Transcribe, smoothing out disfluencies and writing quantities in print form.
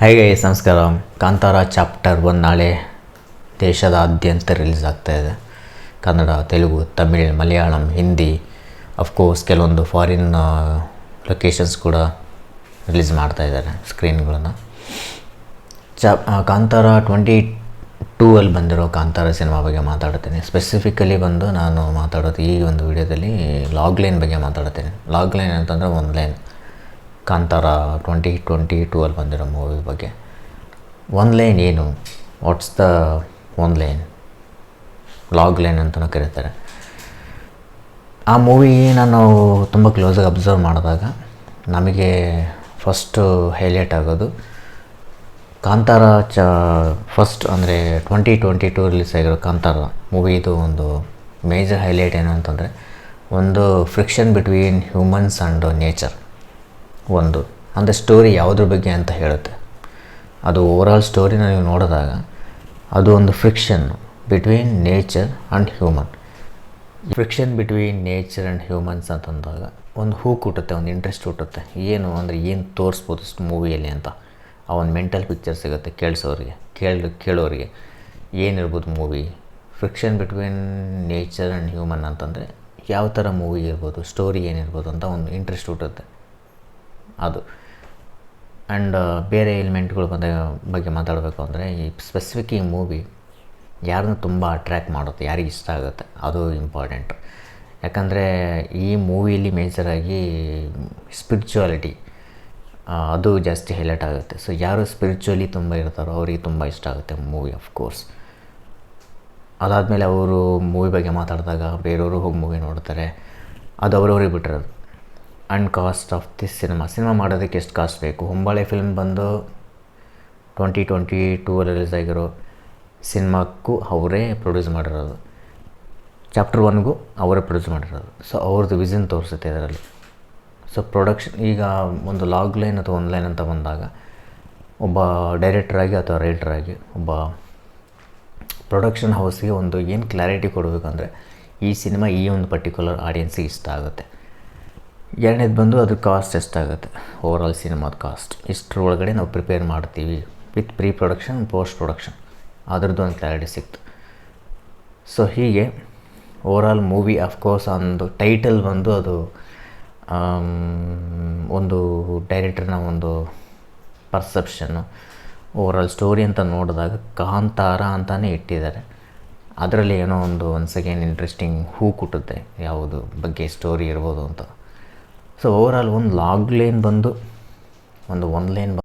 ಹಾಗೆ ನಮಸ್ಕಾರ. ಕಾಂತಾರ ಚಾಪ್ಟರ್ 1 ನಾಳೆ ದೇಶದಾದ್ಯಂತ ರಿಲೀಸ್ ಆಗ್ತಾಯಿದೆ. ಕನ್ನಡ, ತೆಲುಗು, ತಮಿಳ್, ಮಲಯಾಳಂ, ಹಿಂದಿ, ಅಫ್ಕೋರ್ಸ್ ಕೆಲವೊಂದು ಫಾರಿನ್ ಲೊಕೇಶನ್ಸ್ ಕೂಡ ರಿಲೀಸ್ ಮಾಡ್ತಾಯಿದ್ದಾರೆ ಸ್ಕ್ರೀನ್ಗಳನ್ನು. ಕಾಂತಾರ 22 ಬಂದಿರೋ ಕಾಂತಾರ ಸಿನಿಮಾ ಬಗ್ಗೆ ಮಾತಾಡ್ತೇನೆ. ಸ್ಪೆಸಿಫಿಕಲಿ ಬಂದು ನಾನು ಮಾತಾಡೋದು ಈ ಒಂದು ವಿಡಿಯೋದಲ್ಲಿ ಲಾಗ್ ಲೈನ್ ಬಗ್ಗೆ ಮಾತಾಡ್ತೇನೆ. ಲಾಗ್ ಲೈನ್ ಅಂತಂದರೆ ಒಂದು ಲೈನ್. ಕಾಂತಾರ 2022 ಬಂದಿರೋ ಮೂವಿ ಬಗ್ಗೆ. ಒಂದು ಲೈನ್ ಏನು, ವಾಟ್ಸ್ ದ ಒಂದು ಲೈನ್, ಲಾಗ್ ಲೈನ್ ಅಂತಲೂ ಕರೀತಾರೆ. ಆ ಮೂವಿ ನಾನು ತುಂಬ ಕ್ಲೋಸಾಗಿ ಅಬ್ಸರ್ವ್ ಮಾಡಿದಾಗ ನಮಗೆ ಫಸ್ಟು ಹೈಲೈಟ್ ಆಗೋದು ಕಾಂತಾರ ಫಸ್ಟ್ ಅಂದರೆ 2022 ರಿಲೀಸ್ ಆಗಿರೋ ಕಾಂತಾರ ಮೂವಿದು ಒಂದು ಮೇಜರ್ ಹೈಲೈಟ್ ಏನು ಅಂತಂದರೆ ಒಂದು friction between humans and nature. ಒಂದು ಅಂದರೆ ಸ್ಟೋರಿ ಯಾವುದ್ರ ಬಗ್ಗೆ ಅಂತ ಹೇಳುತ್ತೆ. ಅದು ಓವರಾಲ್ ಸ್ಟೋರಿನ ನೀವು ನೋಡಿದಾಗ ಅದು ಒಂದು friction between nature and human. Friction between nature and humans ಅಂತಂದಾಗ ಒಂದು ಹೂಕ್ ಹುಟ್ಟುತ್ತೆ, ಒಂದು ಇಂಟ್ರೆಸ್ಟ್ ಹುಟ್ಟುತ್ತೆ. ಏನು ಅಂದರೆ ಏನು ತೋರಿಸ್ಬೋದು ಮೂವಿಯಲ್ಲಿ ಅಂತ ಆ ಒಂದು ಮೆಂಟಲ್ ಪಿಕ್ಚರ್ ಸಿಗುತ್ತೆ ಕೇಳೋರಿಗೆ ಏನಿರ್ಬೋದು movie. Friction between nature and human ಅಂತಂದರೆ ಯಾವ ಥರ ಮೂವಿ ಇರ್ಬೋದು, ಸ್ಟೋರಿ ಏನಿರ್ಬೋದು ಅಂತ ಒಂದು ಇಂಟ್ರೆಸ್ಟ್ ಹುಟ್ಟುತ್ತೆ ಅದು. ಆ್ಯಂಡ್ ಬೇರೆ ಎಲಿಮೆಂಟ್ಗಳ ಬಗ್ಗೆ ಮಾತಾಡಬೇಕು ಅಂದರೆ ಈ ಸ್ಪೆಸಿಫಿಕ್ ಈ ಮೂವಿ ಯಾರನ್ನೂ ತುಂಬ ಅಟ್ರ್ಯಾಕ್ಟ್ ಮಾಡುತ್ತೆ, ಯಾರಿಗೆ ಇಷ್ಟ ಆಗುತ್ತೆ ಅದು ಇಂಪಾರ್ಟೆಂಟ್. ಯಾಕಂದರೆ ಈ ಮೂವಿಯಲ್ಲಿ ಮೇಜರಾಗಿ ಸ್ಪಿರಿಚುವಾಲಿಟಿ ಅದು ಜಾಸ್ತಿ ಹೈಲೈಟ್ ಆಗುತ್ತೆ. ಸೊ ಯಾರು ಸ್ಪಿರಿಚುವಲಿ ತುಂಬ ಇರ್ತಾರೋ ಅವ್ರಿಗೆ ತುಂಬ ಇಷ್ಟ ಆಗುತ್ತೆ ಮೂವಿ ಆಫ್ಕೋರ್ಸ್. ಅದಾದಮೇಲೆ ಅವರು ಮೂವಿ ಬಗ್ಗೆ ಮಾತಾಡಿದಾಗ ಬೇರೆಯವರು ಹೋಗಿ ಮೂವಿ ನೋಡ್ತಾರೆ, ಅದು ಅವ್ರವ್ರಿಗೆ ಬಿಟ್ಟಿರೋದು. And cost of this cinema ಮಾಡೋದಕ್ಕೆ ಎಷ್ಟು ಕಾಸ್ಟ್ ಬೇಕು. ಹೊಂಬಾಳೆ ಫಿಲ್ಮ್ ಬಂದು 2022 ರಿಲೀಸ್ ಆಗಿರೋ ಸಿನಿಮಾಕ್ಕೂ ಅವರೇ ಪ್ರೊಡ್ಯೂಸ್ ಮಾಡಿರೋದು, ಚಾಪ್ಟರ್ 1ಗೂ ಅವರೇ ಪ್ರೊಡ್ಯೂಸ್ ಮಾಡಿರೋದು. ಸೊ ಅವ್ರದ್ದು ವಿಷನ್ ತೋರಿಸುತ್ತೆ ಇದರಲ್ಲಿ. ಸೊ ಪ್ರೊಡಕ್ಷನ್ ಈಗ ಒಂದು ಲಾಗ್ ಲೈನ್ ಅಥವಾ ಒಂದು ಲೈನ್ ಅಂತ ಬಂದಾಗ ಒಬ್ಬ ಡೈರೆಕ್ಟ್ರಾಗಿ ಅಥವಾ ರೈಟ್ರಾಗಿ ಒಬ್ಬ ಪ್ರೊಡಕ್ಷನ್ ಹೌಸ್ಗೆ ಒಂದು ಏನು ಕ್ಲಾರಿಟಿ ಕೊಡಬೇಕಂದ್ರೆ ಈ ಸಿನಿಮಾ ಈ ಒಂದು ಪರ್ಟಿಕ್ಯುಲರ್ ಆಡಿಯನ್ಸಿಗೆ ಇಷ್ಟ ಆಗುತ್ತೆ. ಎರಡನೇದು ಬಂದು ಅದ್ರ ಕಾಸ್ಟ್ ಎಷ್ಟಾಗುತ್ತೆ, ಓವರಾಲ್ ಸಿನಿಮಾದ ಕಾಸ್ಟ್ ಇಷ್ಟರೊಳಗಡೆ ನಾವು ಪ್ರಿಪೇರ್ ಮಾಡ್ತೀವಿ with pre production post production, ಅದರದ್ದು ಒಂದು ಕ್ಲಾರಿಟಿ ಸಿಕ್ತು. ಸೊ ಹೀಗೆ ಓವರಾಲ್ ಮೂವಿ ಅಫ್ಕೋರ್ಸ್ ಒಂದು ಟೈಟಲ್ ಬಂದು ಅದು ಒಂದು ಡೈರೆಕ್ಟರ್ನ ಒಂದು ಪರ್ಸೆಪ್ಷನ್ನು. ಓವರಾಲ್ ಸ್ಟೋರಿ ಅಂತ ನೋಡಿದಾಗ ಕಾಂತಾರ ಅಂತಲೇ ಇಟ್ಟಿದ್ದಾರೆ. ಅದರಲ್ಲಿ ಏನೋ ಒಂದು ಒನ್ಸ್ ಅಗೇನ್ ಇಂಟ್ರೆಸ್ಟಿಂಗ್ ಹೂ ಕುಟ್ಟುತ್ತೆ ಯಾವುದು ಬಗ್ಗೆ ಸ್ಟೋರಿ ಇರ್ಬೋದು ಅಂತ. ಸೊ ಓವರಾಲ್ ಒಂದು ಲಾಗ್ ಲೈನ್ ಬಂದು ಒಂದು ಲೈನ್